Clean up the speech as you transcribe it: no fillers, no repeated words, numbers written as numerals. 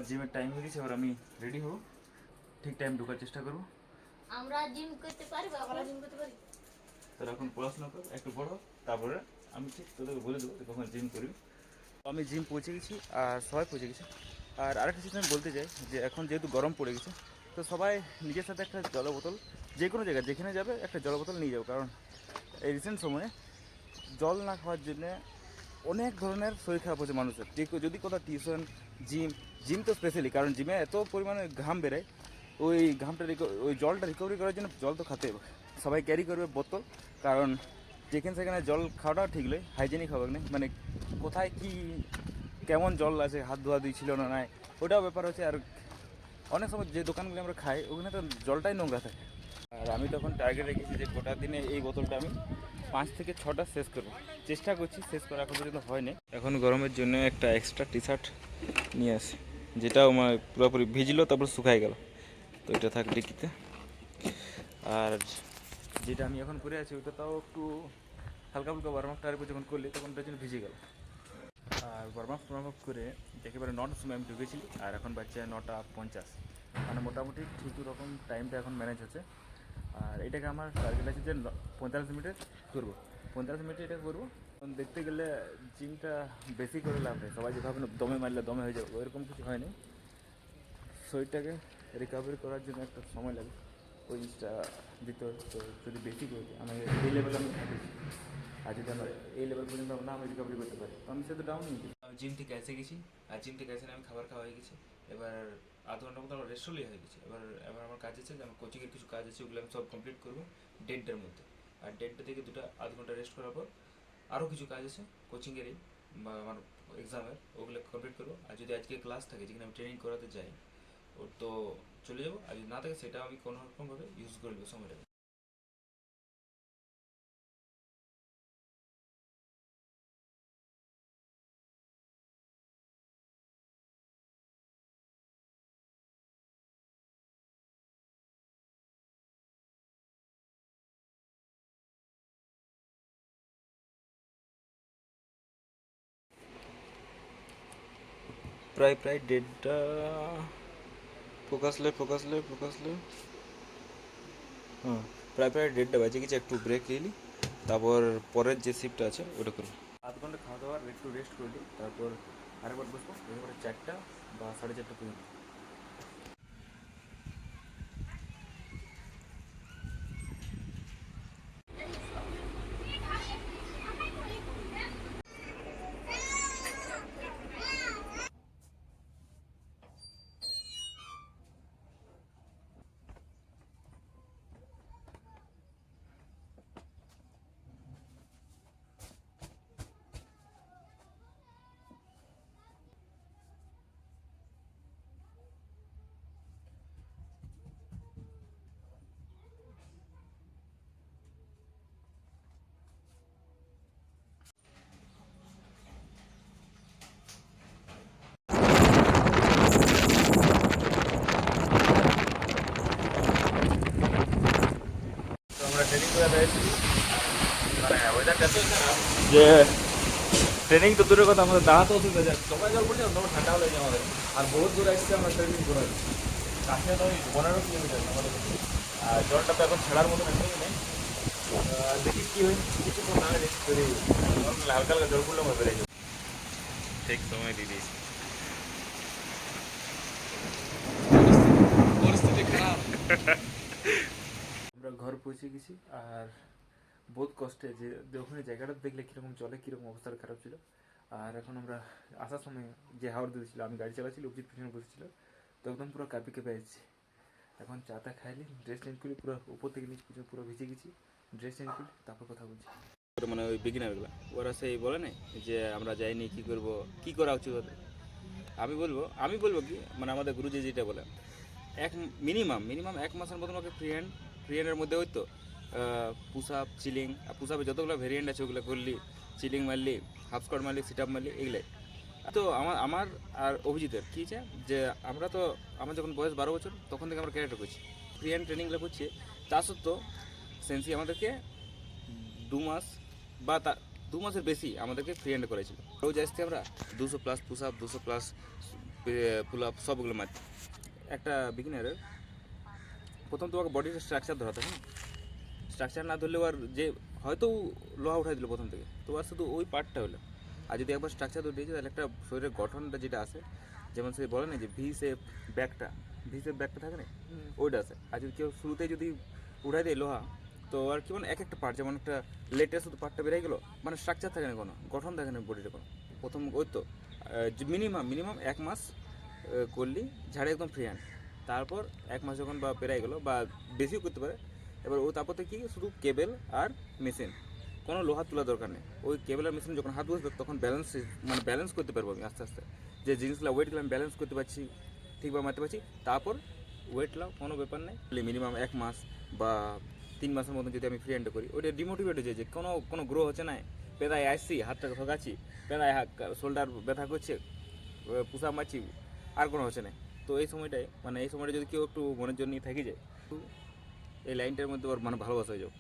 আমার জিমের টাইম হয়ে গেছে, এবার আমি রেডি হব, ঠিক টাইম ঢোকার চেষ্টা করবো। আমরা জিম করতে পারি, বাবারা জিম করতে পারি। তোরা এখন পড়াশোনা কর একটু বড়, তারপরে আমি ঠিক তোদেরকে বলে দেবো কখন জিম করবি। আমি জিম পৌঁছে গেছি আর সবাই পৌঁছে গেছে। আর আরেকটা জিনিস আমি বলতে চাই যে এখন যেহেতু গরম পড়ে গেছে, তো সবাই নিজের সাথে একটা জল বোতল, যে কোনো জায়গায় যেখানে যাবে একটা জল বোতল নিয়ে যাবে, কারণ এই রিসেন্ট সময়ে জল না খাওয়ার জন্যে অনেক ধরনের শরীর খারাপ হচ্ছে মানুষের। যে যদি কোথাও টিউশন, জিম তো স্পেশালি, কারণ জিমে এত পরিমাণে ঘাম বেরোয়, ওই ঘামটা ওই জলটা রিকভারি করার জন্য জল তো খেতে হবে। সবাই ক্যারি করবে বোতল, কারণ যেখানে সেখানে জল খাওয়াটাও ঠিক নয়, হাইজেনিক হবে না, মানে কোথায় কি কেমন জল আছে, হাত ধোয়া দুই ছিল না নাই, ওটাও ব্যাপার হচ্ছে। আর অনেক সময় যে দোকানগুলো আমরা খাই ওখানে তো জলটাই নোংরা থাকে। আর আমি তখন টার্গেট রেখেছি যে গোটা দিনে এই বোতলটা আমি 5 থেকে 6টা শেষ করবো, চেষ্টা করছি, শেষ করা এখন পর্যন্ত হয়নি। এখন গরমের জন্য একটা এক্সট্রা টি শার্ট নিয়ে আসি, যেটাও আমার পুরোপুরি ভিজলো তারপর শুকাই গেল, তো এটা থাক ডিকিতে। আর যেটা আমি এখন পরে আছি ওটা তাও একটু হালকা হালকা ওয়ার্ম আপ টাইপের যখন করলি তখন ওটার জন্য ভিজে গেল। আর ওয়ার্ম আপ করে একেবারে 9টার সময় আমি ঢুকেছি, আর এখন বাচ্চা 9:50, মানে মোটামুটি ঠিক রকম টাইমটা এখন ম্যানেজ হচ্ছে। আর এটাকে আমার টার্গেট আছে যে 45 মিনিটে করবো, 45 মিনিটে এটা করবো। দেখতে গেলে জিমটা বেশি করে লাভ নেই, সবাই যেভাবে দমে মারলে দমে হয়ে যাবে ওইরকম কিছু হয়নি। শরীরটাকে রিকভারি করার জন্য একটা সময় লাগে, ওই জিনিসটা দিতে হয়। তো যদি বেশি করে দিই আমি এই লেভেলে আমি থাকি, আর যদি আমার এই লেভেল পর্যন্ত না আমি রিকভারি করতে পারি তো আমি সেটা ডাউন নিয়ে দিই। আমি জিম থেকে এসে গেছি, আর জিম থেকে এসে আমি খাবার খাওয়া হয়ে গেছি। এবার আধ ঘন্টার মতো আমার রেস্ট হয়ে গেছে। এবার এবার আমার কাজ আছে, আমার কোচিংয়ের কিছু কাজ আছে, ওগুলো আমি সব কমপ্লিট করবো 1:30টার মধ্যে। আর 1:30টা থেকে দুটো আধ ঘন্টা রেস্ট করার পর আরও কিছু কাজ আছে কোচিংয়েরই বা আমার এক্সামের, ওগুলো কমপ্লিট করবো। আর যদি আজকে ক্লাস থাকে যেখানে আমি ট্রেনিং করাতে যাই ওর তো চলে যাবো, আর যদি না থাকে সেটা আমি কোনো রকমভাবে ইউজ করে নেবো সময়টাকে। প্রায় 1:30, ফোকাস লে। হ্যাঁ, প্রায় 1:30 বাজে গেছে, একটু ব্রেক নিলি, তারপর পরের যে শিফটটা আছে ওটা করবো। আধ ঘন্টা খাওয়া দাওয়ার একটু রেস্ট করলি, তারপর আরেকবার বসবো, একেবারে 4টা বা 4:30 পর্যন্ত। তো আমরা ট্রেনিং করে পেয়েছি, মানে ওয়েদারটা এত খারাপ যে ট্রেনিং তো দূরের কথা, আমাদের দাঁড়াতে অসুবিধা যায়, সবাই জল পড়ছে তখন ঠান্ডা লেগে আমাদের। আর বহুত দূর আসছে আমরা ট্রেনিং করে, কাছে তো ওই 15 কিলোমিটার আমাদের। আর জলটা তো এখন ছেড়ার মতন একদমই নেই। দেখি কী হয়, কিছুক্ষণ না হলে যদি হালকা হালকা জল পড়লে আমরা বেড়ে যাবো। ঠিক সময় দিদি, পরিস্থিতি খারাপ। আমরা ঘর পৌঁছে গেছি, আর বহুত কষ্টে যে ওখানে জায়গাটা দেখলে কীরকম জলে কীরকম অবস্থাটা খারাপ ছিল। আর এখন আমরা আসার সময় যে হাওড় দিয়েছিল, আমি গাড়ি চালাচ্ছিল, অভিজিৎ পিছনে বসেছিল, তো একদম পুরো কাঁপে কেঁপে যাচ্ছি। এখন চাটা খাইলি, ড্রেস চেঞ্জ করি, পুরো উপর থেকে নিচ পর্যন্ত পুরো ভিজে গেছি, ড্রেস চেঞ্জ করি, তারপর কথা বলছি। মানে ওই বিগিনারগুলো ওরা সেই বলে না যে আমরা যাইনি কী করবো, কী করা উচিত ওদের। আমি বলবো কি, মানে আমাদের গুরুজি যেটা বলে, এক মিনিমাম 1 মাসের মতন ওকে ফ্রি হ্যান্ডের মধ্যে ওই তো পুশ আপ, চিলিং, আর পুশ আপে যতগুলো ভেরিয়েন্ট আছে ওগুলো করলি, চিলিং মারলি, হাফ স্কোয়াট মারলি, সিট আপ মারলি, এগুলাই। তো আমার আর অভিজিতের কী আছে যে আমার যখন বয়স 12 বছর তখন থেকে আমরা ক্যারেক্টার করছি, ফ্রি হ্যান্ড ট্রেনিংগুলো করছি। তা সত্ত্বেও সেন্সি আমাদেরকে 2 মাস বা 2 মাসের বেশি আমাদেরকে ফ্রি হ্যান্ড করেছিল। রোজ আসছি আমরা 200+ পুশ আপ, 200+ পুল আপ সবগুলো মারতে। একটা বিগিনারের প্রথম তোমাকে বডির স্ট্রাকচার ধরাতে হবে, স্ট্রাকচার না ধরলেও আর যে হয়তো লোহা উঠাই দিল প্রথম থেকে, তো আর শুধু ওই পার্টটা হলো। আর যদি একবার স্ট্রাকচার ধরে দিয়েছে তাহলে একটা শরীরের গঠনটা যেটা আছে, যেমন সে বলে না যে ভি শেপ ব্যাকটা থাকে না, ওইটা আছে। আর যদি কেউ শুরুতেই যদি উঠাই দেয় লোহা, তো আর কি মানে এক একটা পার্ট, যেমন একটা লেটের শুধু পার্টটা বেরিয়ে গেলো, মানে স্ট্রাকচার থাকে না, কোনো গঠন থাকে না বডিটা কোনো। প্রথম ওই তো মিনিমাম 1 মাস করলি ঝাড়ে একদম ফ্রি হ্যান্ড। তারপর 1 মাস যখন বা পেরাই গেলো বা বেশিও করতে পারে, এবার ও তারপর থেকে কি শুধু কেবেল আর মেশিন, কোনো লোহা তোলার দরকার নেই। ওই কেবেল আর মেশিন যখন হাত বসবে তখন ব্যালেন্স করতে পারবো আমি আস্তে আস্তে, যে জিনিসগুলো ওয়েটগুলো আমি ব্যালেন্স করতে পারছি, ঠিকভাবে মারতে পারছি। তারপর ওয়েট লাও, কোনো ব্যাপার নেই। মিনিমাম 1 মাস বা 3 মাসের মতন যদি আমি ফ্রি হ্যান্ডে করি, ওইটা ডিমোটিভেট হয়ে যায় যে কোনো গ্রো হচ্ছে না, পেদায় আসছি, হাতটাকে ঠকাচ্ছি, পেদায় শোল্ডার ব্যথা করছে, পুষা মারছি, আর কোনো হচ্ছে না। তো এই সময়টায় এই সময়টা যদি কেউ একটু মনের জন্য নিয়ে থাকি যায়, এই লাইনটার মধ্যে ওর ভালোবাসা হয়ে যাও।